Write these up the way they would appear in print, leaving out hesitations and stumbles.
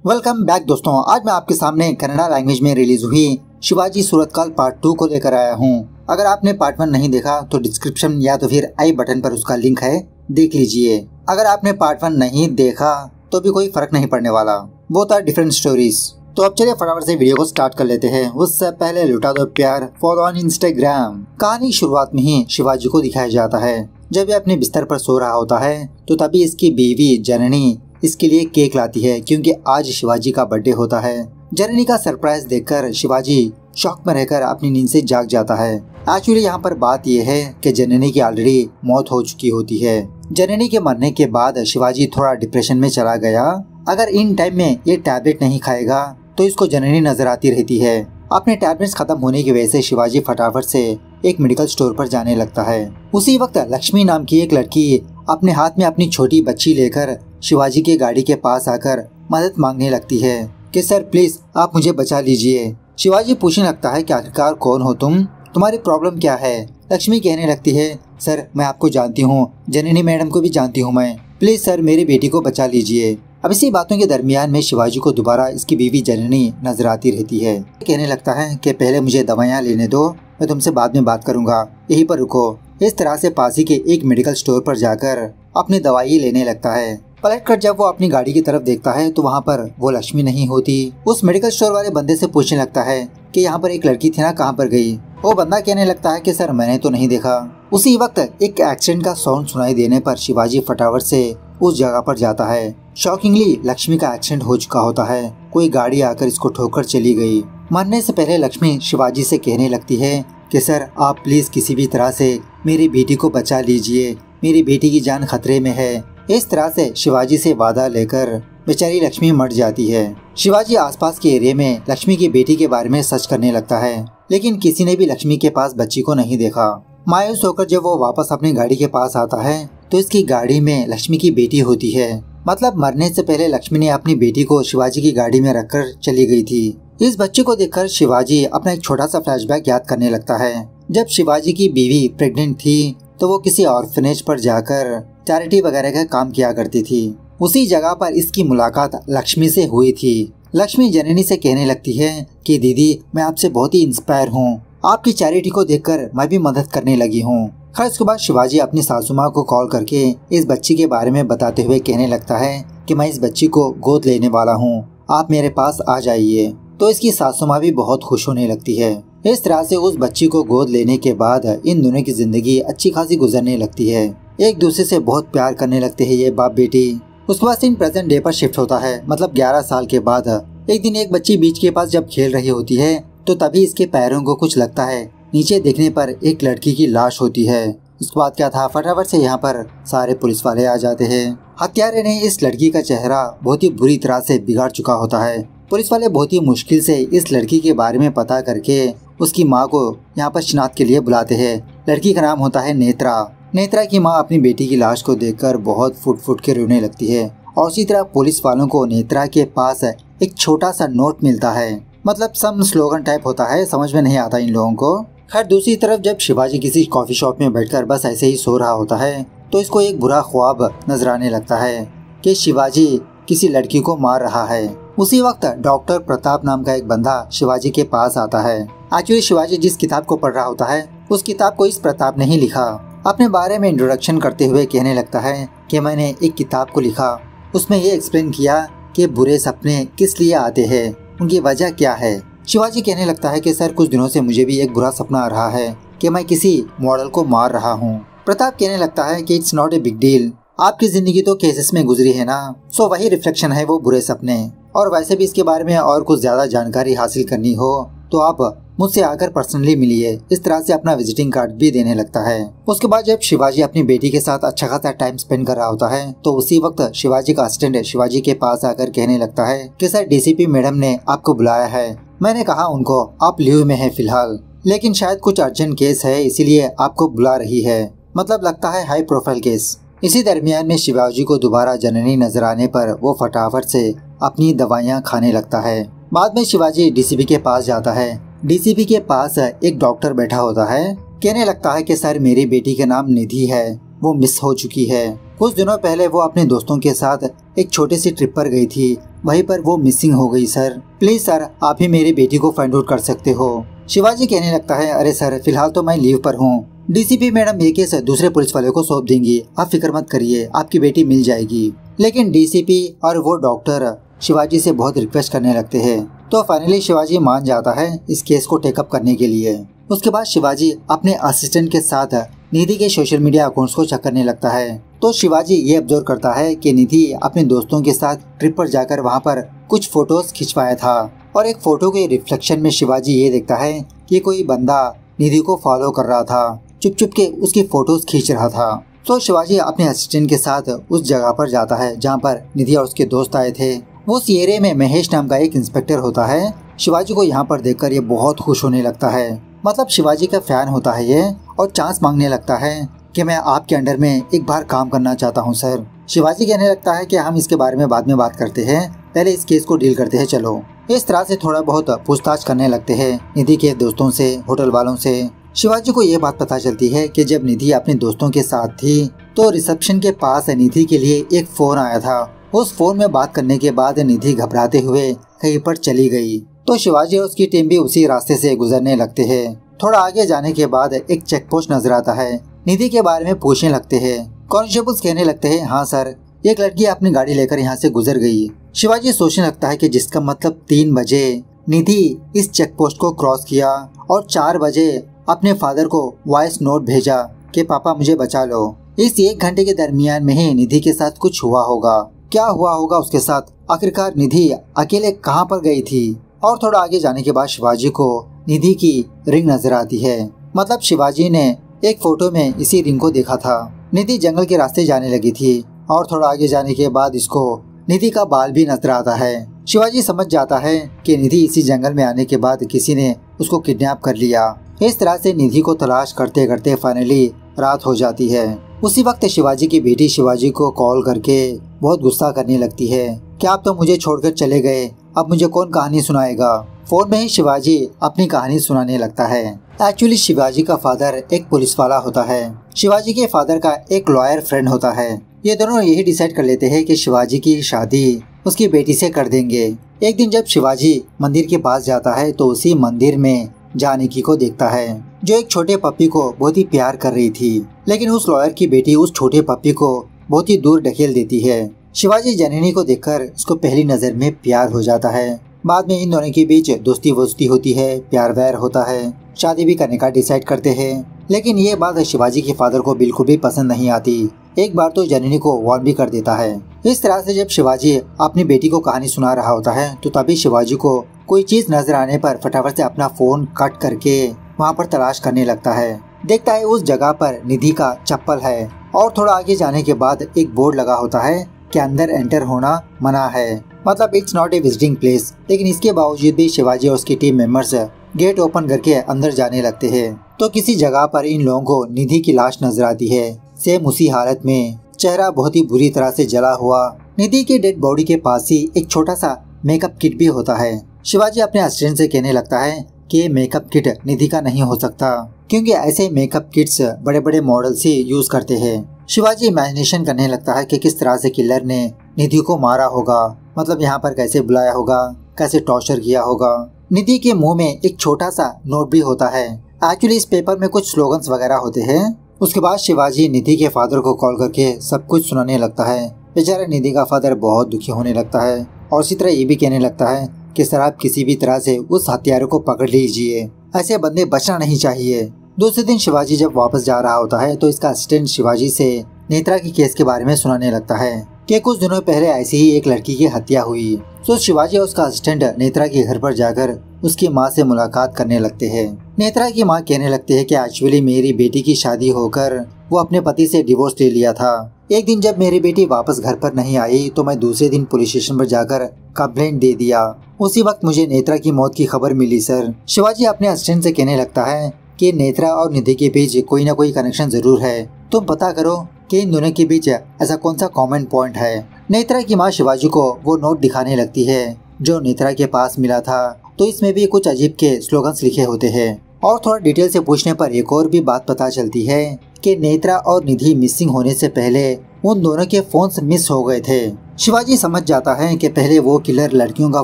Welcome back दोस्तों। आज मैं आपके सामने कन्नड़ा लैंग्वेज में रिलीज हुई शिवाजी सूरतकाल पार्ट 2 को लेकर आया हूँ। अगर आपने पार्ट 1 नहीं देखा तो डिस्क्रिप्शन या तो फिर आई बटन पर उसका लिंक है, देख लीजिए। अगर आपने पार्ट 1 नहीं देखा तो भी कोई फर्क नहीं पड़ने वाला, बोथ आर डिफरेंट स्टोरीज। तो अब चलिए फटाफट से वीडियो को स्टार्ट कर लेते हैं। उससे पहले लुटा दो प्यार, फॉलो ऑन इंस्टाग्राम। कहानी शुरुआत में ही शिवाजी को दिखाया जाता है। जब वह अपने बिस्तर पर सो रहा होता है तो तभी इसकी बीवी जननी इसके लिए केक लाती है, क्योंकि आज शिवाजी का बर्थडे होता है। जननी का सरप्राइज देखकर शिवाजी शॉक में रहकर अपनी नींद से जाग जाता है। एक्चुअली यहाँ पर बात यह है कि जननी की ऑलरेडी मौत हो चुकी होती है। जननी के मरने के बाद शिवाजी थोड़ा डिप्रेशन में चला गया। अगर इन टाइम में ये टैबलेट नहीं खाएगा तो इसको जननी नजर आती रहती है। अपने टैबलेट्स खत्म होने की वजह से शिवाजी फटाफट से एक मेडिकल स्टोर पर जाने लगता है। उसी वक्त लक्ष्मी नाम की एक लड़की अपने हाथ में अपनी छोटी बच्ची लेकर शिवाजी के गाड़ी के पास आकर मदद मांगने लगती है कि सर प्लीज आप मुझे बचा लीजिए। शिवाजी पूछने लगता है कि आखिरकार कौन हो तुम, तुम्हारी प्रॉब्लम क्या है। लक्ष्मी कहने लगती है सर मैं आपको जानती हूँ, जननी मैडम को भी जानती हूँ मैं, प्लीज सर मेरी बेटी को बचा लीजिए। अब इसी बातों के दरमियान में शिवाजी को दोबारा इसकी बीवी जननी नजर आती रहती है। कहने लगता है कि पहले मुझे दवाइयाँ लेने दो, मैं तुमसे बाद में बात करूंगा, यहीं पर रुको। इस तरह से पास ही के एक मेडिकल स्टोर पर जाकर अपनी दवाई लेने लगता है। पलट कर जब वो अपनी गाड़ी की तरफ देखता है तो वहाँ पर वो लक्ष्मी नहीं होती। उस मेडिकल स्टोर वाले बंदे से पूछने लगता है कि यहाँ पर एक लड़की थी ना, कहाँ पर गई। वो बंदा कहने लगता है कि सर मैंने तो नहीं देखा। उसी वक्त एक एक्सीडेंट का साउंड सुनाई देने पर शिवाजी फटाफट से उस जगह पर जाता है। शॉकिंगली लक्ष्मी का एक्सीडेंट हो चुका होता है, कोई गाड़ी आकर इसको ठोकर चली गई। मरने से पहले लक्ष्मी शिवाजी से कहने लगती है कि सर आप प्लीज किसी भी तरह से मेरी बेटी को बचा लीजिए, मेरी बेटी की जान खतरे में है। इस तरह से शिवाजी से वादा लेकर बेचारी लक्ष्मी मर जाती है। शिवाजी आसपास के एरिया में लक्ष्मी की बेटी के बारे में सर्च करने लगता है, लेकिन किसी ने भी लक्ष्मी के पास बच्ची को नहीं देखा। मायूस होकर जब वो वापस अपनी गाड़ी के पास आता है तो इसकी गाड़ी में लक्ष्मी की बेटी होती है। मतलब मरने से पहले लक्ष्मी ने अपनी बेटी को शिवाजी की गाड़ी में रखकर चली गई थी। इस बच्चे को देखकर शिवाजी अपना एक छोटा सा फ्लैशबैक याद करने लगता है। जब शिवाजी की बीवी प्रेग्नेंट थी तो वो किसी ऑर्फनेज पर जाकर चैरिटी वगैरह का काम किया करती थी। उसी जगह पर इसकी मुलाकात लक्ष्मी से हुई थी। लक्ष्मी जननी से कहने लगती है कि दीदी मैं आपसे बहुत ही इंस्पायर हूँ, आपकी चैरिटी को देखकर मैं भी मदद करने लगी हूँ। खैर इसके बाद शिवाजी अपनी सासू माँ को कॉल करके इस बच्ची के बारे में बताते हुए कहने लगता है कि मैं इस बच्ची को गोद लेने वाला हूँ, आप मेरे पास आ जाइए। तो इसकी सासू माँ भी बहुत खुश होने लगती है। इस तरह से उस बच्ची को गोद लेने के बाद इन दोनों की जिंदगी अच्छी खासी गुजरने लगती है। एक दूसरे से बहुत प्यार करने लगते हैं ये बाप बेटी। उसके बाद सीन प्रेजेंट डे पर शिफ्ट होता है। मतलब 11 साल के बाद एक दिन एक बच्ची बीच के पास जब खेल रही होती है तो तभी इसके पैरों को कुछ लगता है। नीचे देखने पर एक लड़की की लाश होती है। उसके बाद क्या था, फटाफट से यहाँ पर सारे पुलिस वाले आ जाते हैं। हत्यारे ने इस लड़की का चेहरा बहुत ही बुरी तरह से बिगाड़ चुका होता है। पुलिस वाले बहुत ही मुश्किल से इस लड़की के बारे में पता करके उसकी माँ को यहाँ पर शिनाख्त के लिए बुलाते हैं। लड़की का नाम होता है नेत्रा। नेत्रा की माँ अपनी बेटी की लाश को देखकर बहुत फुट फुट के रोने लगती है। और उसी तरह पुलिस वालों को नेत्रा के पास एक छोटा सा नोट मिलता है। मतलब सम स्लोगन टाइप होता है, समझ में नहीं आता इन लोगों को। खैर दूसरी तरफ जब शिवाजी किसी कॉफी शॉप में बैठकर बस ऐसे ही सो रहा होता है तो इसको एक बुरा ख्वाब नजर आने लगता है कि शिवाजी किसी लड़की को मार रहा है। उसी वक्त डॉक्टर प्रताप नाम का एक बंदा शिवाजी के पास आता है। एक्चुअली शिवाजी जिस किताब को पढ़ रहा होता है उस किताब को इस प्रताप ने ही लिखा। अपने बारे में इंट्रोडक्शन करते हुए कहने लगता है कि मैंने एक किताब को लिखा, उसमें ये एक्सप्लेन किया कि बुरे सपने किस लिए आते हैं, उनकी वजह क्या है। शिवाजी कहने लगता है कि सर कुछ दिनों से मुझे भी एक बुरा सपना आ रहा है कि मैं किसी मॉडल को मार रहा हूँ। प्रताप कहने लगता है कि it's not a big deal, आपकी जिंदगी तो केसेस में गुजरी है ना, सो वही रिफ्लेक्शन है वो बुरे सपने। और वैसे भी इसके बारे में और कुछ ज्यादा जानकारी हासिल करनी हो तो आप मुझसे आकर पर्सनली मिलिए। इस तरह से अपना विजिटिंग कार्ड भी देने लगता है। उसके बाद जब शिवाजी अपनी बेटी के साथ अच्छा खासा टाइम स्पेंड कर रहा होता है तो उसी वक्त शिवाजी का असिस्टेंट शिवाजी के पास आकर कहने लगता है कि सर डीसीपी मैडम ने आपको बुलाया है। मैंने कहा उनको आप लीव में है फिलहाल, लेकिन शायद कुछ अर्जेंट केस है इसीलिए आपको बुला रही है। मतलब लगता है हाई प्रोफाइल केस। इसी दरमियान में शिवाजी को दोबारा जननी नजर आने पर वो फटाफट से अपनी दवाइयाँ खाने लगता है। बाद में शिवाजी डीसीपी के पास जाता है। डीसीपी के पास एक डॉक्टर बैठा होता है। कहने लगता है कि सर मेरी बेटी का नाम निधि है, वो मिस हो चुकी है। कुछ दिनों पहले वो अपने दोस्तों के साथ एक छोटी सी ट्रिप पर गई थी, वहीं पर वो मिसिंग हो गई सर। प्लीज सर, आप ही मेरी बेटी को फाइंड आउट कर सकते हो। शिवाजी कहने लगता है, अरे सर फिलहाल तो मैं लीव पर हूँ। डीसीपी मैडम ये केस दूसरे पुलिस वाले को सौंप देंगी, आप फिक्र मत करिए, आपकी बेटी मिल जाएगी। लेकिन डीसीपी और वो डॉक्टर शिवाजी से बहुत रिक्वेस्ट करने लगते हैं, तो फाइनली शिवाजी मान जाता है इस केस को टेकअप करने के लिए। उसके बाद शिवाजी अपने असिस्टेंट के साथ निधि के सोशल मीडिया अकाउंट्स को चेक करने लगता है। तो शिवाजी ये ऑब्जर्व करता है कि निधि अपने दोस्तों के साथ ट्रिप पर जाकर वहाँ पर कुछ फोटोज खिंचवाया था, और एक फोटो के रिफ्लेक्शन में शिवाजी ये देखता है कि कोई बंदा निधि को फॉलो कर रहा था, चुप चुप के उसकी फोटोज खींच रहा था। तो शिवाजी अपने असिस्टेंट के साथ उस जगह पर जाता है जहाँ पर निधि और उसके दोस्त आए थे। वो उस एरिया में महेश नाम का एक इंस्पेक्टर होता है। शिवाजी को यहाँ पर देखकर ये बहुत खुश होने लगता है, मतलब शिवाजी का फैन होता है ये, और चांस मांगने लगता है कि मैं आपके अंडर में एक बार काम करना चाहता हूँ सर। शिवाजी कहने लगता है कि हम इसके बारे में बाद में बात करते हैं, पहले इस केस को डील करते हैं चलो। इस तरह से थोड़ा बहुत पूछताछ करने लगते हैं निधि के दोस्तों से, होटल वालों से। शिवाजी को ये बात पता चलती है कि जब निधि अपने दोस्तों के साथ थी तो रिसेप्शन के पास निधि के लिए एक फोन आया था। उस फोन में बात करने के बाद निधि घबराते हुए कहीं पर चली गई। तो शिवाजी और उसकी टीम भी उसी रास्ते से गुजरने लगते हैं। थोड़ा आगे जाने के बाद एक चेक पोस्ट नजर आता है। निधि के बारे में पूछने लगते हैं। कॉन्स्टेबल्स कहने लगते हैं, हाँ सर, एक लड़की अपनी गाड़ी लेकर यहाँ से गुजर गई। शिवाजी सोचने लगता है कि जिसका मतलब 3 बजे निधि इस चेक पोस्ट को क्रॉस किया और 4 बजे अपने फादर को वॉइस नोट भेजा कि पापा मुझे बचा लो। इस 1 घंटे के दरमियान में ही निधि के साथ कुछ हुआ होगा। क्या हुआ होगा उसके साथ? आखिरकार निधि अकेले कहाँ पर गई थी? और थोड़ा आगे जाने के बाद शिवाजी को निधि की रिंग नजर आती है। मतलब शिवाजी ने एक फोटो में इसी रिंग को देखा था। निधि जंगल के रास्ते जाने लगी थी, और थोड़ा आगे जाने के बाद इसको निधि का बाल भी नजर आता है। शिवाजी समझ जाता है कि निधि इसी जंगल में आने के बाद किसी ने उसको किडनैप कर लिया। इस तरह से निधि को तलाश करते करते फाइनली रात हो जाती है। उसी वक्त शिवाजी की बेटी शिवाजी को कॉल करके बहुत गुस्सा करने लगती है कि आप तो मुझे छोड़कर चले गए, अब मुझे कौन कहानी सुनाएगा। फोन में ही शिवाजी अपनी कहानी सुनाने लगता है। एक्चुअली शिवाजी का फादर एक पुलिस वाला होता है, शिवाजी के फादर का एक लॉयर फ्रेंड होता है। ये दोनों यही डिसाइड कर लेते हैं कि शिवाजी की शादी उसकी बेटी से कर देंगे। एक दिन जब शिवाजी मंदिर के पास जाता है तो उसी मंदिर में जानकी को देखता है, जो एक छोटे पप्पी को बहुत ही प्यार कर रही थी। लेकिन उस लॉयर की बेटी उस छोटे पप्पी को बहुत ही दूर ढकेल देती है। शिवाजी जननी को देखकर इसको पहली नजर में प्यार हो जाता है। बाद में इन दोनों के बीच दोस्ती वोस्ती होती है, प्यार व्यार होता है, शादी भी करने का डिसाइड करते हैं। लेकिन ये बात शिवाजी के फादर को बिल्कुल भी पसंद नहीं आती। एक बार तो जननी को वार्न भी कर देता है। इस तरह से जब शिवाजी अपनी बेटी को कहानी सुना रहा होता है तो तभी शिवाजी को कोई चीज नजर आने पर फटाफट से अपना फोन कट करके वहाँ पर तलाश करने लगता है। देखता है उस जगह पर निधि का चप्पल है, और थोड़ा आगे जाने के बाद एक बोर्ड लगा होता है कि अंदर एंटर होना मना है, मतलब it's not a visiting place. लेकिन इसके बावजूद भी शिवाजी और उसकी टीम मेंबर्स गेट ओपन करके अंदर जाने लगते हैं। तो किसी जगह पर इन लोगों को निधि की लाश नजर आती है, सेम उसी हालत में, चेहरा बहुत ही बुरी तरह से जला हुआ। निधि की डेड बॉडी के पास ही एक छोटा सा मेकअप किट भी होता है। शिवाजी अपने असिस्टेंट से कहने लगता है कि ये मेकअप किट निधि का नहीं हो सकता, क्योंकि ऐसे मेकअप किट्स बड़े बड़े मॉडल्स ही यूज करते हैं। शिवाजी इमेजिनेशन करने लगता है कि किस तरह से किलर ने निधि को मारा होगा, मतलब यहाँ पर कैसे बुलाया होगा, कैसे टॉर्चर किया होगा। निधि के मुंह में एक छोटा सा नोट भी होता है। एक्चुअली इस पेपर में कुछ स्लोगन्स वगैरह होते हैं। उसके बाद शिवाजी निधि के फादर को कॉल करके सब कुछ सुनाने लगता है। बेचारा निधि का फादर बहुत दुखी होने लगता है, और इसी तरह ये भी कहने लगता है कि सर आप किसी भी तरह से उस हत्यारे को पकड़ लीजिए, ऐसे बंदे बचना नहीं चाहिए। दूसरे दिन शिवाजी जब वापस जा रहा होता है तो इसका असिस्टेंट शिवाजी से नेत्रा की केस के बारे में सुनाने लगता है कि कुछ दिनों पहले ऐसी ही एक लड़की की हत्या हुई। तो शिवाजी और उसका असिस्टेंट नेत्रा के घर पर जाकर उसकी माँ से मुलाकात करने लगते हैं। नेत्रा की माँ कहने लगते हैं कि एक्चुअली मेरी बेटी की शादी होकर वो अपने पति से डिवोर्स ले लिया था। एक दिन जब मेरी बेटी वापस घर पर नहीं आई तो मैं दूसरे दिन पुलिस स्टेशन पर जाकर कंप्लेंट दे दिया। उसी वक्त मुझे नेत्रा की मौत की खबर मिली सर। शिवाजी अपने असिस्टेंट से कहने लगता है कि नेत्रा और निधि के बीच कोई ना कोई कनेक्शन जरूर है, तुम पता करो कि इन दोनों के बीच ऐसा कौन सा कॉमन पॉइंट है। नेत्रा की माँ शिवाजी को वो नोट दिखाने लगती है जो नेत्रा के पास मिला था। तो इसमें भी कुछ अजीब के स्लोगन्स लिखे होते हैं। और थोड़ा डिटेल से पूछने पर एक और भी बात पता चलती है कि नेत्रा और निधि मिसिंग होने से पहले उन दोनों के फोन्स मिस हो गए थे। शिवाजी समझ जाता है कि पहले वो किलर लड़कियों का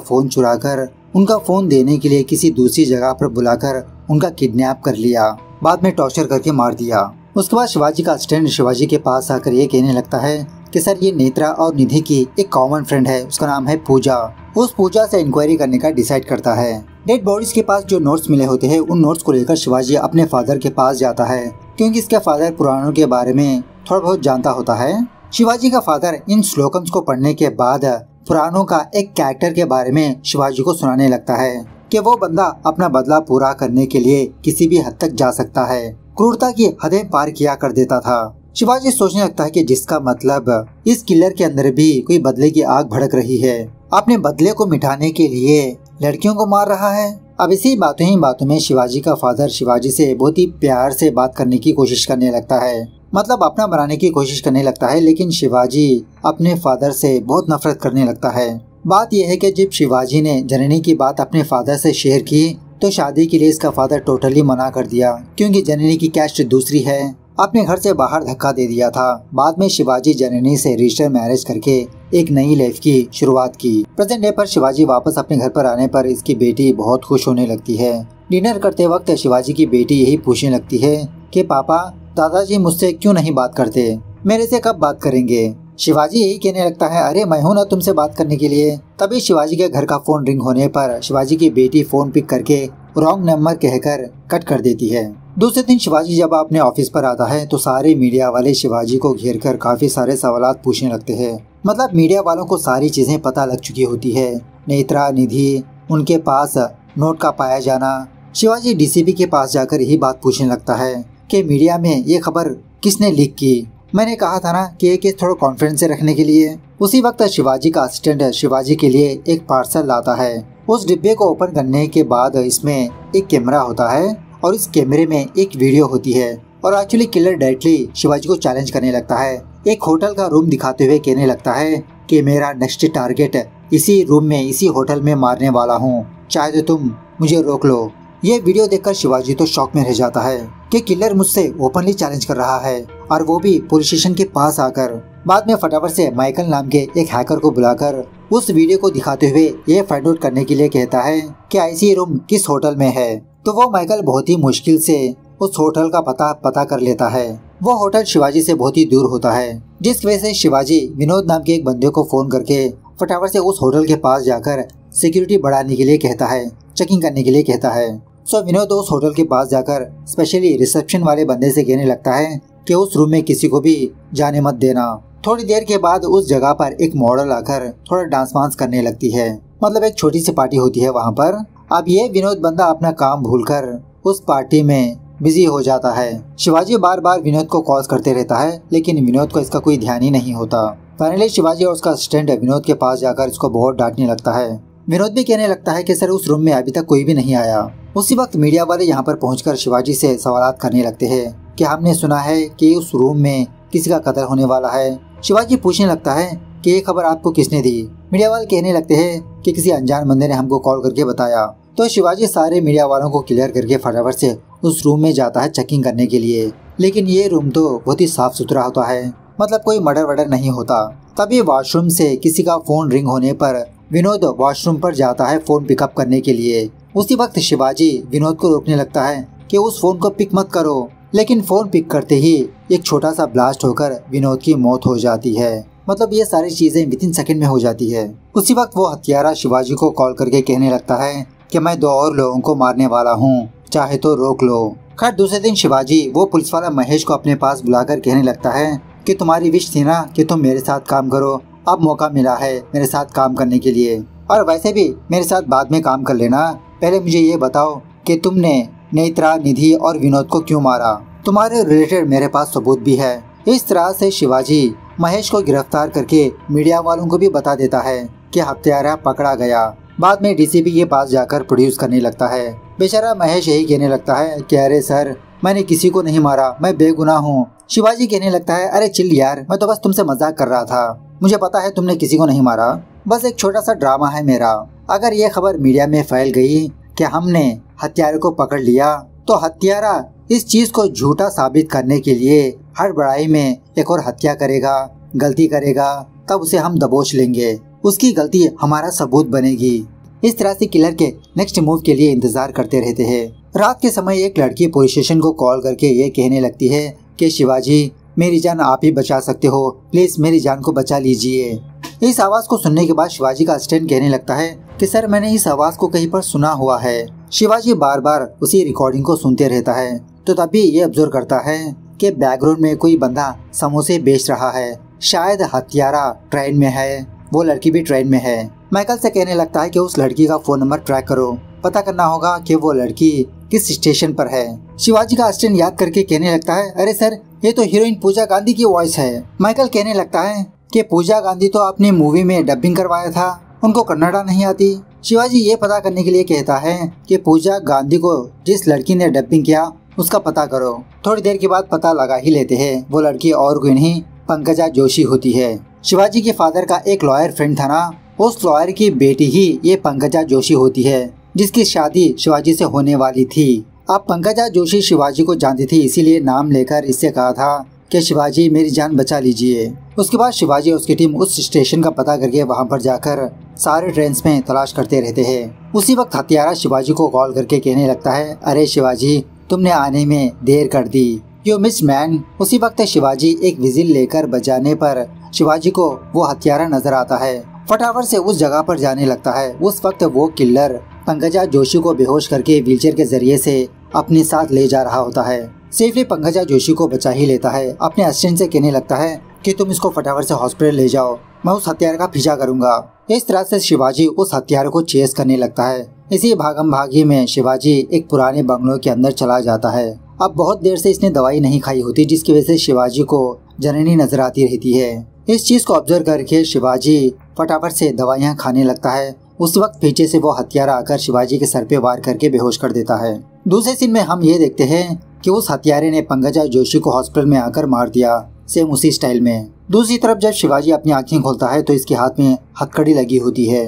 फोन चुराकर उनका फोन देने के लिए किसी दूसरी जगह पर बुलाकर उनका किडनैप कर लिया, बाद में टॉर्चर करके मार दिया। उसके बाद शिवाजी का असिस्टेंट शिवाजी के पास आकर ये कहने लगता है कि सर ये नेत्रा और निधि की एक कॉमन फ्रेंड है, उसका नाम है पूजा। उस पूजा से इंक्वायरी करने का डिसाइड करता है। डेड बॉडीज के पास जो नोट्स मिले होते हैं उन नोट्स को लेकर शिवाजी अपने फादर के पास जाता है, क्योंकि इसके फादर पुराणों के बारे में थोड़ा बहुत जानता होता है। शिवाजी का फादर इन श्लोकम्स को पढ़ने के बाद पुराणों का एक कैरेक्टर के बारे में शिवाजी को सुनाने लगता है कि वो बंदा अपना बदला पूरा करने के लिए किसी भी हद तक जा सकता है, क्रूरता की हदें पार किया कर देता था। शिवाजी सोचने लगता है कि जिसका मतलब इस किलर के अंदर भी कोई बदले की आग भड़क रही है, अपने बदले को मिटाने के लिए लड़कियों को मार रहा है। अब इसी बातों ही बातों में शिवाजी का फादर शिवाजी से बहुत ही प्यार से बात करने की कोशिश करने लगता है, मतलब अपना बनाने की कोशिश करने लगता है। लेकिन शिवाजी अपने फादर से बहुत नफरत करने लगता है। बात यह है कि जब शिवाजी ने जननी की बात अपने फादर से शेयर की तो शादी के लिए इसका फादर टोटली मना कर दिया, क्योंकि जननी की कैस्ट दूसरी है, अपने घर से बाहर धक्का दे दिया था। बाद में शिवाजी जननी से रजिस्टर मैरिज करके एक नई लाइफ की शुरुआत की। प्रेजेंट डे पर शिवाजी वापस अपने घर पर आने पर इसकी बेटी बहुत खुश होने लगती है। डिनर करते वक्त शिवाजी की बेटी यही पूछने लगती है कि पापा दादाजी मुझसे क्यों नहीं बात करते, मेरे से कब बात करेंगे। शिवाजी यही कहने लगता है अरे मैं हूँ ना तुमसे बात करने के लिए। तभी शिवाजी के घर का फोन रिंग होने पर शिवाजी की बेटी फोन पिक करके रॉन्ग नंबर कहकर कट कर देती है। दूसरे दिन शिवाजी जब अपने ऑफिस पर आता है तो सारे मीडिया वाले शिवाजी को घेरकर काफी सारे सवालात पूछने लगते हैं। मतलब मीडिया वालों को सारी चीजें पता लग चुकी होती है, नेत्रा निधि उनके पास नोट का पाया जाना। शिवाजी डीसीपी के पास जाकर यही बात पूछने लगता है कि मीडिया में ये खबर किसने लीक की, मैंने कहा था ना कि ये केस थोड़ा कॉन्फिडेंस से रखने के लिए। उसी वक्त शिवाजी का असिस्टेंट शिवाजी के लिए एक पार्सल लाता है। उस डिब्बे को ओपन करने के बाद इसमें एक कैमरा होता है और इस कैमरे में एक वीडियो होती है और एक्चुअली किलर डायरेक्टली शिवाजी को चैलेंज करने लगता है। एक होटल का रूम दिखाते हुए कहने लगता है कि मेरा नेक्स्ट टारगेट इसी रूम में इसी होटल में मारने वाला हूँ, चाहे तो तुम मुझे रोक लो। ये वीडियो देखकर शिवाजी तो शॉक में रह जाता है कि किलर मुझसे ओपनली चैलेंज कर रहा है और वो भी पुलिस स्टेशन के पास आकर। बाद में फटाफट से माइकल नाम के एक हैकर को बुलाकर उस वीडियो को दिखाते हुए ये फाइंड आउट करने के लिए कहता है कि ऐसी रूम किस होटल में है। तो वो माइकल बहुत ही मुश्किल से उस होटल का पता कर लेता है। वो होटल शिवाजी से बहुत ही दूर होता है, जिस वजह से शिवाजी विनोद नाम के एक बंदे को फोन करके फटाफट से उस होटल के पास जाकर सिक्योरिटी बढ़ाने के लिए कहता है, चेकिंग करने के लिए कहता है। सो विनोद उस होटल के पास जाकर स्पेशली रिसेप्शन वाले बंदे से कहने लगता है कि उस रूम में किसी को भी जाने मत देना। थोड़ी देर के बाद उस जगह पर एक मॉडल आकर थोड़ा डांस वांस करने लगती है, मतलब एक छोटी सी पार्टी होती है वहाँ पर। अब ये विनोद बंदा अपना काम भूलकर उस पार्टी में बिजी हो जाता है। शिवाजी बार बार विनोद को कॉल करते रहता है, लेकिन विनोद को इसका कोई ध्यान ही नहीं होता। फाइनली शिवाजी और उसका असिस्टेंट विनोद के पास जाकर इसको बहुत डांटने लगता है। विनोद भी कहने लगता है कि सर उस रूम में अभी तक कोई भी नहीं आया। उसी वक्त मीडिया वाले यहाँ पर पहुंचकर शिवाजी से सवालात करने लगते हैं कि हमने सुना है कि उस रूम में किसी का कत्ल होने वाला है। शिवाजी पूछने लगता है कि ये खबर आपको किसने दी। मीडिया वाले कहने लगते हैं कि किसी अनजान बंदे ने हमको कॉल करके बताया। तो शिवाजी सारे मीडिया वालों को क्लियर करके फटाफट से उस रूम में जाता है चेकिंग करने के लिए। लेकिन ये रूम तो बहुत ही साफ सुथरा होता है, मतलब कोई मर्डर वर्डर नहीं होता। तभी वॉशरूम से किसी का फोन रिंग होने पर विनोद वॉशरूम पर जाता है फोन पिकअप करने के लिए। उसी वक्त शिवाजी विनोद को रोकने लगता है कि उस फोन को पिक मत करो, लेकिन फोन पिक करते ही एक छोटा सा ब्लास्ट होकर विनोद की मौत हो जाती है। मतलब ये सारी चीजें विदिन सेकंड में हो जाती है। उसी वक्त वो हत्यारा शिवाजी को कॉल करके कहने लगता है कि मैं 2 और लोगों को मारने वाला हूँ, चाहे तो रोक लो। खैर दूसरे दिन शिवाजी वो पुलिस वाला महेश को अपने पास बुलाकर कहने लगता है कि तुम्हारी विश थी ना कि तुम मेरे साथ काम करो, अब मौका मिला है मेरे साथ काम करने के लिए, और वैसे भी मेरे साथ बाद में काम कर लेना। पहले मुझे ये बताओ कि तुमने नेत्रा, निधि और विनोद को क्यों मारा। तुम्हारे रिलेटेड मेरे पास सबूत भी है। इस तरह से शिवाजी महेश को गिरफ्तार करके मीडिया वालों को भी बता देता है कि हत्यारा पकड़ा गया। बाद में डीसीपी के पास जाकर प्रोड्यूस करने लगता है। बेचारा महेश यही कहने लगता है कि अरे सर मैंने किसी को नहीं मारा, मैं बेगुनाह हूँ। शिवाजी कहने लगता है अरे चिल यार, मैं तो बस तुमसे मजाक कर रहा था, मुझे पता है तुमने किसी को नहीं मारा, बस एक छोटा सा ड्रामा है मेरा। अगर ये खबर मीडिया में फैल गई कि हमने हत्यारे को पकड़ लिया तो हत्यारा इस चीज को झूठा साबित करने के लिए हड़बड़ाई में एक और हत्या करेगा, गलती करेगा, तब उसे हम दबोच लेंगे, उसकी गलती हमारा सबूत बनेगी। इस तरह से किलर के नेक्स्ट मूव के लिए इंतजार करते रहते हैं। रात के समय एक लड़की पुलिस स्टेशन को कॉल करके ये कहने लगती है कि शिवाजी, मेरी जान आप ही बचा सकते हो, प्लीज मेरी जान को बचा लीजिए। इस आवाज को सुनने के बाद शिवाजी का असिस्टेंट कहने लगता है कि सर, मैंने इस आवाज को कहीं पर सुना हुआ है। शिवाजी बार बार उसी रिकॉर्डिंग को सुनते रहता है तो तभी ये ऑब्जर्व करता है कि बैकग्राउंड में कोई बंदा समोसे बेच रहा है, शायद हत्यारा ट्रेन में है, वो लड़की भी ट्रेन में है। माइकल से कहने लगता है कि उस लड़की का फोन नंबर ट्रैक करो, पता करना होगा कि वो लड़की किस स्टेशन पर है। शिवाजी का असिस्टेंट याद करके कहने लगता है, अरे सर, ये तो हीरोइन पूजा गांधी की वॉइस है। माइकल कहने लगता है कि पूजा गांधी तो आपने मूवी में डबिंग करवाया था, उनको कन्नड़ा नहीं आती। शिवाजी ये पता करने के लिए कहता है कि पूजा गांधी को जिस लड़की ने डबिंग किया उसका पता करो। थोड़ी देर के बाद पता लगा ही लेते हैं, वो लड़की और कोई नहीं पंकजा जोशी होती है। शिवाजी के फादर का एक लॉयर फ्रेंड था ना, उस लॉयर की बेटी ही ये पंकजा जोशी होती है, जिसकी शादी शिवाजी से होने वाली थी। अब पंकजा जोशी शिवाजी को जानती थी, इसीलिए नाम लेकर इससे कहा था कि शिवाजी, मेरी जान बचा लीजिए। उसके बाद शिवाजी और उसकी टीम उस स्टेशन का पता करके वहां पर जाकर सारे ट्रेन में तलाश करते रहते हैं। उसी वक्त हत्यारा शिवाजी को कॉल करके कहने लगता है, अरे शिवाजी, तुमने आने में देर कर दी, यू मिस मैन। उसी वक्त शिवाजी एक विजिल लेकर बजाने पर शिवाजी को वो हत्यारा नजर आता है। फटाफट से उस जगह पर जाने लगता है। उस वक्त वो किलर पंकजा जोशी को बेहोश करके व्हीलचेयर के जरिए से अपने साथ ले जा रहा होता है। सेफली पंकजा जोशी को बचा ही लेता है। अपने असिस्टेंट से कहने लगता है कि तुम इसको फटाफट से हॉस्पिटल ले जाओ, मैं उस हत्यारे का पीछा करूंगा। इस तरह से शिवाजी उस हत्यारे को चेस करने लगता है। इसी भागम भागी में शिवाजी एक पुराने बंगलों के अंदर चला जाता है। अब बहुत देर से इसने दवाई नहीं खाई होती, जिसकी वजह से शिवाजी को जननी नजर आती रहती है। इस चीज को ऑब्जर्व करके शिवाजी फटाफट से दवाइयाँ खाने लगता है। उस वक्त पीछे से वो हत्यारा आकर शिवाजी के सर पे वार करके बेहोश कर देता है। दूसरे सीन में हम ये देखते हैं कि उस हत्यारे ने पंकजा जोशी को हॉस्पिटल में आकर मार दिया, सेम उसी स्टाइल में। दूसरी तरफ जब शिवाजी अपनी आंखें खोलता है तो इसके हाथ में हथकड़ी लगी होती है।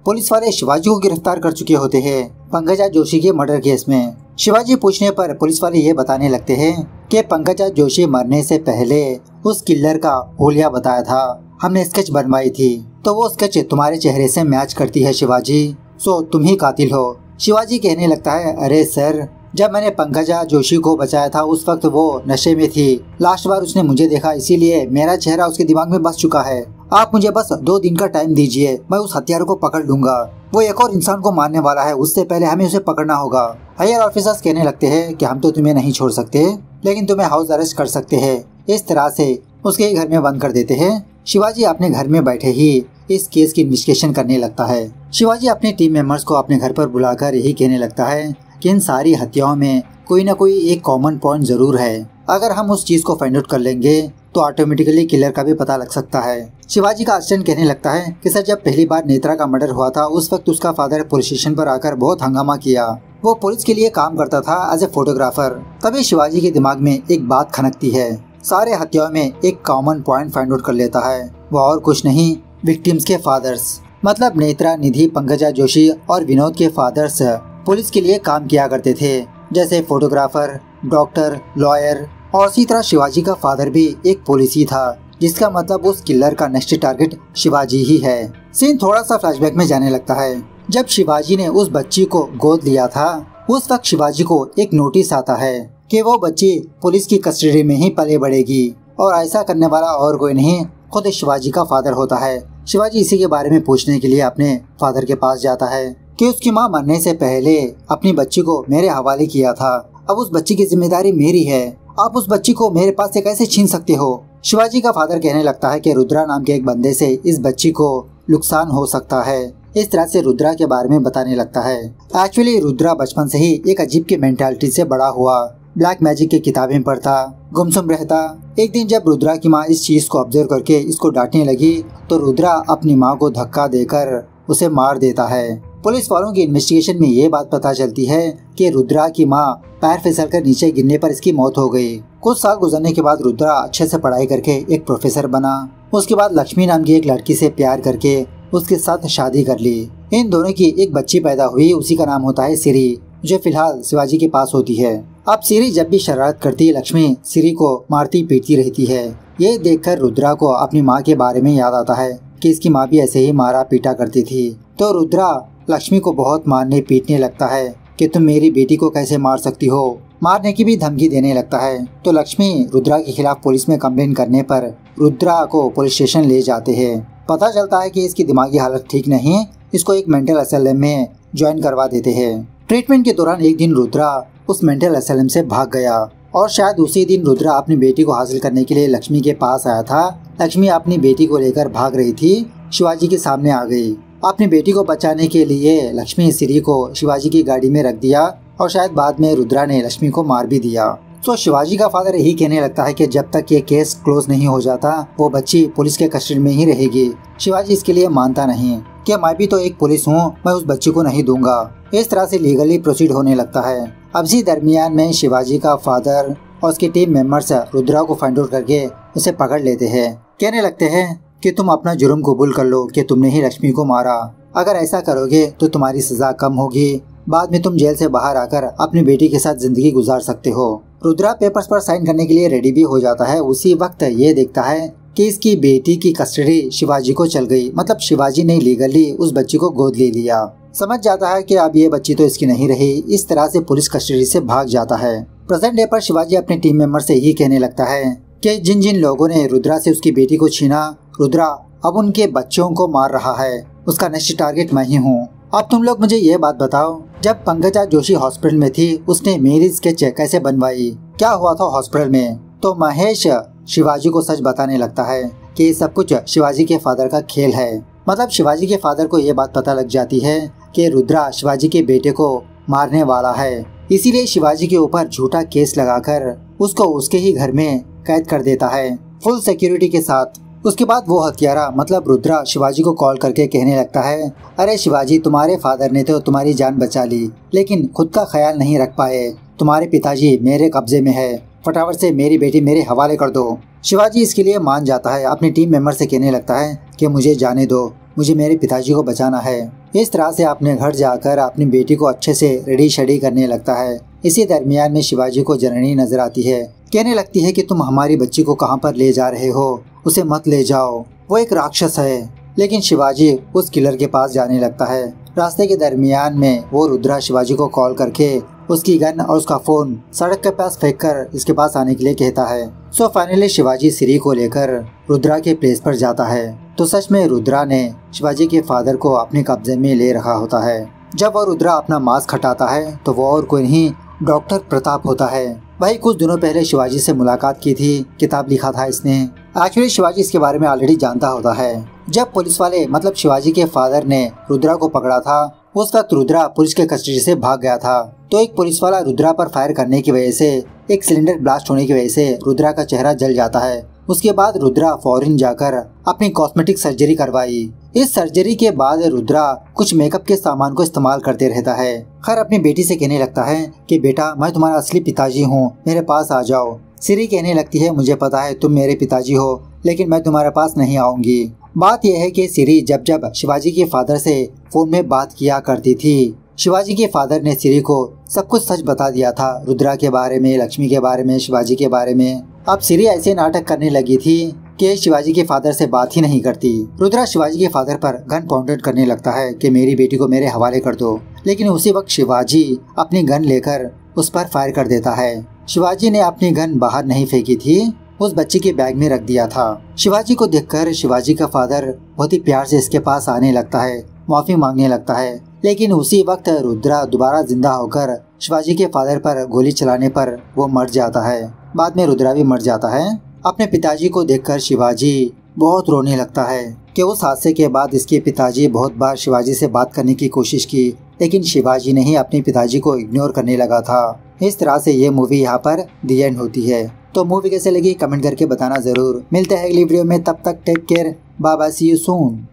पुलिस वाले शिवाजी को गिरफ्तार कर चुके होते हैं पंकजा जोशी के मर्डर केस में। शिवाजी पूछने पर पुलिस वाले ये बताने लगते हैं कि पंकजा जोशी मरने से पहले उस किलर का होलिया बताया था, हमने स्केच बनवाई थी, तो वो स्केच तुम्हारे चेहरे से मैच करती है शिवाजी, सो तुम ही कातिल हो। शिवाजी कहने लगता है, अरे सर, जब मैंने पंकजा जोशी को बचाया था उस वक्त वो नशे में थी, लास्ट बार उसने मुझे देखा, इसीलिए मेरा चेहरा उसके दिमाग में बस चुका है। आप मुझे बस 2 दिन का टाइम दीजिए, मैं उस हत्यारे को पकड़ लूंगा। वो एक और इंसान को मारने वाला है, उससे पहले हमें उसे पकड़ना होगा। हायर ऑफिसर्स कहने लगते हैं कि हम तो तुम्हें नहीं छोड़ सकते, लेकिन तुम्हें हाउस अरेस्ट कर सकते हैं। इस तरह से उसके घर में बंद कर देते हैं। शिवाजी अपने घर में बैठे ही इस केस की इन्वेस्टिगेशन करने लगता है। शिवाजी अपने टीम मेंबर्स को अपने घर पर बुलाकर यही कहने लगता है कि इन सारी हत्याओं में कोई न कोई एक कॉमन पॉइंट जरूर है। अगर हम उस चीज को फाइंड आउट कर लेंगे तो ऑटोमेटिकली किलर का भी पता लग सकता है। शिवाजी का असिस्टेंट कहने लगता है कि सर, जब पहली बार नेत्रा का मर्डर हुआ था उस वक्त उसका फादर पुलिस स्टेशन पर आकर बहुत हंगामा किया। वो पुलिस के लिए काम करता था एज ए फोटोग्राफर। तभी शिवाजी के दिमाग में एक बात खनकती है। सारे हत्याओं में एक कॉमन पॉइंट फाइंड आउट कर लेता है, वो और कुछ नहीं, विक्टिम्स के फादर्स, मतलब नेत्रा, निधि, पंकजा जोशी और विनोद के फादर्स पुलिस के लिए काम किया करते थे, जैसे फोटोग्राफर, डॉक्टर, लॉयर। और इसी तरह शिवाजी का फादर भी एक पुलिस ही था, जिसका मतलब उस किलर का नेक्स्ट टारगेट शिवाजी ही है। सीन थोड़ा सा फ्लैशबैक में जाने लगता है। जब शिवाजी ने उस बच्ची को गोद लिया था उस वक्त शिवाजी को एक नोटिस आता है कि वो बच्ची पुलिस की कस्टडी में ही पले बढ़ेगी, और ऐसा करने वाला और कोई नहीं, खुद शिवाजी का फादर होता है। शिवाजी इसी के बारे में पूछने के लिए अपने फादर के पास जाता है कि उसकी माँ मरने से पहले अपनी बच्ची को मेरे हवाले किया था, अब उस बच्ची की जिम्मेदारी मेरी है, आप उस बच्ची को मेरे पास से कैसे छीन सकते हो। शिवाजी का फादर कहने लगता है कि रुद्रा नाम के एक बंदे से इस बच्ची को नुकसान हो सकता है। इस तरह से रुद्रा के बारे में बताने लगता है। एक्चुअली रुद्रा बचपन से ही एक अजीब की मेंटालिटी से बड़ा हुआ, ब्लैक मैजिक की किताबें पढ़ता, गुमसुम रहता। एक दिन जब रुद्रा की माँ इस चीज को ऑब्जर्व करके इसको डांटने लगी तो रुद्रा अपनी माँ को धक्का देकर उसे मार देता है। पुलिस वालों की इन्वेस्टिगेशन में ये बात पता चलती है कि रुद्रा की माँ पैर फिसलकर नीचे गिरने पर इसकी मौत हो गई। कुछ साल गुजरने के बाद रुद्रा अच्छे से पढ़ाई करके एक प्रोफेसर बना। उसके बाद लक्ष्मी नाम की एक लड़की से प्यार करके उसके साथ शादी कर ली। इन दोनों की एक बच्ची पैदा हुई, उसी का नाम होता है सिरी, जो फिलहाल शिवाजी के पास होती है। अब सिरी जब भी शरारत करती लक्ष्मी सिरी को मारती पीटती रहती है। ये देखकर रुद्रा को अपनी माँ के बारे में याद आता है कि इसकी माँ भी ऐसे ही मारा पीटा करती थी। तो रुद्रा लक्ष्मी को बहुत मारने पीटने लगता है कि तुम मेरी बेटी को कैसे मार सकती हो, मारने की भी धमकी देने लगता है। तो लक्ष्मी रुद्रा के खिलाफ पुलिस में कंप्लेन करने पर रुद्रा को पुलिस स्टेशन ले जाते हैं। पता चलता है कि इसकी दिमागी हालत ठीक नहीं, इसको एक मेंटल असाइलम में ज्वाइन करवा देते हैं। ट्रीटमेंट के दौरान एक दिन रुद्रा उस मेंटल असाइलम से भाग गया और शायद उसी दिन रुद्रा अपनी बेटी को हासिल करने के लिए लक्ष्मी के पास आया था। लक्ष्मी अपनी बेटी को लेकर भाग रही थी, शिवाजी के सामने आ गई। अपनी बेटी को बचाने के लिए लक्ष्मी सिरी को शिवाजी की गाड़ी में रख दिया और शायद बाद में रुद्रा ने लक्ष्मी को मार भी दिया। तो शिवाजी का फादर यही कहने लगता है कि जब तक ये केस क्लोज नहीं हो जाता वो बच्ची पुलिस के कस्टडी में ही रहेगी। शिवाजी इसके लिए मानता नहीं कि मैं भी तो एक पुलिस हूँ, मैं उस बच्ची को नहीं दूंगा। इस तरह से लीगली प्रोसीड होने लगता है। अब इसी दरमियान में शिवाजी का फादर और उसके टीम मेंबर्स रुद्रा को फाइंड आउट करके उसे पकड़ लेते हैं। कहने लगते हैं कि तुम अपना जुर्म कबूल कर लो कि तुमने ही लक्ष्मी को मारा। अगर ऐसा करोगे तो तुम्हारी सजा कम होगी, बाद में तुम जेल से बाहर आकर अपनी बेटी के साथ जिंदगी गुजार सकते हो। रुद्रा पेपर्स पर साइन करने के लिए रेडी भी हो जाता है। उसी वक्त ये देखता है कि इसकी बेटी की कस्टडी शिवाजी को चल गई, मतलब शिवाजी ने लीगली उस बच्ची को गोद ले लिया। समझ जाता है कि अब ये बच्ची तो इसकी नहीं रही। इस तरह से पुलिस कस्टडी से भाग जाता है। प्रेजेंट डे पर शिवाजी अपने टीम मेंबर से यही कहने लगता है कि जिन जिन लोगों ने रुद्रा से उसकी बेटी को छीना, रुद्रा अब उनके बच्चों को मार रहा है। उसका नेक्स्ट टारगेट मैं ही हूँ। अब तुम लोग मुझे ये बात बताओ, जब पंकजा जोशी हॉस्पिटल में थी उसने मेरी स्केच कैसे बनवाई, क्या हुआ था हॉस्पिटल में? तो महेश शिवाजी को सच बताने लगता है कि ये सब कुछ शिवाजी के फादर का खेल है। मतलब शिवाजी के फादर को ये बात पता लग जाती है कि रुद्रा शिवाजी के बेटे को मारने वाला है, इसीलिए शिवाजी के ऊपर झूठा केस लगाकर उसको उसके ही घर में कैद कर देता है फुल सिक्योरिटी के साथ। उसके बाद वो हत्यारा मतलब रुद्रा शिवाजी को कॉल करके कहने लगता है, अरे शिवाजी, तुम्हारे फादर ने तो तुम्हारी जान बचा ली लेकिन खुद का ख्याल नहीं रख पाए। तुम्हारे पिताजी मेरे कब्जे में है, फटाफट से मेरी बेटी मेरे हवाले कर दो। शिवाजी इसके लिए मान जाता है। अपने टीम मेंबर से कहने लगता है कि मुझे जाने दो, मुझे मेरे पिताजी को बचाना है। इस तरह से अपने घर जाकर अपनी बेटी को अच्छे से रेडी शेडी करने लगता है। इसी दरमियान में शिवाजी को जननी नजर आती है। कहने लगती है कि तुम हमारी बच्ची को कहाँ पर ले जा रहे हो, उसे मत ले जाओ, वो एक राक्षस है। लेकिन शिवाजी उस किलर के पास जाने लगता है। रास्ते के दरमियान में वो रुद्रा शिवाजी को कॉल करके उसकी गन और उसका फोन सड़क के पास फेंककर इसके पास आने के लिए कहता है। सो फाइनली शिवाजी सिरी को लेकर रुद्रा के प्लेस पर जाता है। तो सच में रुद्रा ने शिवाजी के फादर को अपने कब्जे में ले रखा होता है। जब वो रुद्रा अपना मास्क हटाता है तो वो और कोई नहीं डॉक्टर प्रताप होता है। भाई कुछ दिनों पहले शिवाजी से मुलाकात की थी, किताब लिखा था इसने। एक्चुअली शिवाजी इसके बारे में ऑलरेडी जानता होता है। जब पुलिस वाले मतलब शिवाजी के फादर ने रुद्रा को पकड़ा था उस वक्त रुद्रा पुलिस के कस्टडी से भाग गया था। तो एक पुलिस वाला रुद्रा पर फायर करने की वजह से एक सिलेंडर ब्लास्ट होने की वजह से रुद्रा का चेहरा जल जाता है। उसके बाद रुद्रा फॉरेन जाकर अपनी कॉस्मेटिक सर्जरी करवाई। इस सर्जरी के बाद रुद्रा कुछ मेकअप के सामान को इस्तेमाल करते रहता है। खैर अपनी बेटी से कहने लगता है कि बेटा मैं तुम्हारा असली पिताजी हूँ, मेरे पास आ जाओ। सिरी कहने लगती है मुझे पता है तुम मेरे पिताजी हो लेकिन मैं तुम्हारे पास नहीं आऊंगी। बात यह है कि सिरी जब जब शिवाजी के फादर से फोन में बात किया करती थी, शिवाजी के फादर ने सिरी को सब कुछ सच बता दिया था, रुद्रा के बारे में, लक्ष्मी के बारे में, शिवाजी के बारे में। अब सिरी ऐसे नाटक करने लगी थी कि शिवाजी के फादर से बात ही नहीं करती। रुद्रा शिवाजी के फादर पर गन पॉइंटेड करने लगता है कि मेरी बेटी को मेरे हवाले कर दो। लेकिन उसी वक्त शिवाजी अपनी गन लेकर उस पर फायर कर देता है। शिवाजी ने अपनी गन बाहर नहीं फेंकी थी, उस बच्चे के बैग में रख दिया था। शिवाजी को देखकर शिवाजी का फादर बहुत ही प्यार से इसके पास आने लगता है, माफी मांगने लगता है। लेकिन उसी वक्त रुद्रा दोबारा जिंदा होकर शिवाजी के फादर पर गोली चलाने पर वो मर जाता है। बाद में रुद्रा भी मर जाता है। अपने पिताजी को देखकर शिवाजी बहुत रोने लगता है कि उस हादसे के बाद इसके पिताजी बहुत बार शिवाजी से बात करने की कोशिश की लेकिन शिवाजी ने ही अपने पिताजी को इग्नोर करने लगा था। इस तरह से ये मूवी यहाँ पर दी एंड होती है। तो मूवी कैसे लगी कमेंट करके बताना जरूर। मिलते हैं अगली वीडियो में, तब तक take care, bye bye, see you soon.